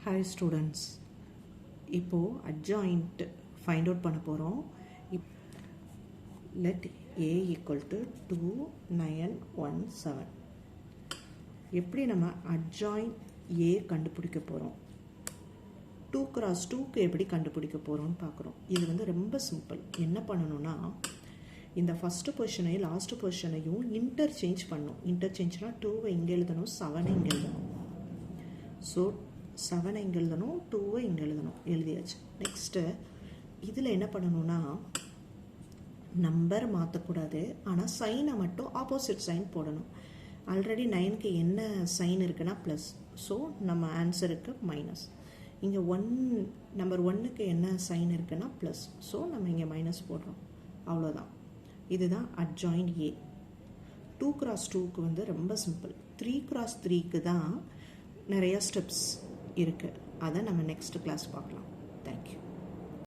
Hi students, இப்போ adjoint find out பண்ண போறோம். Let A equal to 2917. எப்படி நம்ம adjoint A கண்டுபிடிக்க போறோம்? 2 cross 2க்கு எப்படி கண்டுபிடிக்க போறோம்னு பார்க்குறோம். இது வந்து ரொம்ப சிம்பிள். என்ன பண்ணணும்னா இந்த ஃபர்ஸ்ட் பொசிஷனையும் லாஸ்ட் பொசிஷனையும் இன்டர்சேஞ்ச் பண்ணணும். இன்டர்சேஞ்ச்னா 2வை இங்கே எழுதணும், 7 இங்கே எழுதணும். ஸோ 7 இங்கே எழுதணும், 2வை இங்கே எழுதணும். எழுதியாச்சு. நெக்ஸ்ட்டு இதில் என்ன பண்ணணும்னா நம்பர் மாற்றக்கூடாது, ஆனால் சைனை மட்டும் ஆப்போசிட் சைன் போடணும். ஆல்ரெடி 9க்கு என்ன சைன் இருக்குன்னா ப்ளஸ், ஸோ நம்ம ஆன்சருக்கு மைனஸ். இங்கே நம்பர் 1க்கு என்ன சைன் இருக்குன்னா ப்ளஸ், ஸோ நம்ம இங்கே மைனஸ் போடுறோம். அவ்வளோதான். இதுதான் adjoint A. 2 cross 2க்கு வந்து ரொம்ப சிம்பிள். 3 cross 3க்கு தான் நிறைய ஸ்டெப்ஸ் இருக்குது. அதை நம்ம நெக்ஸ்ட் கிளாஸ் பார்க்கலாம். தேங்க்யூ.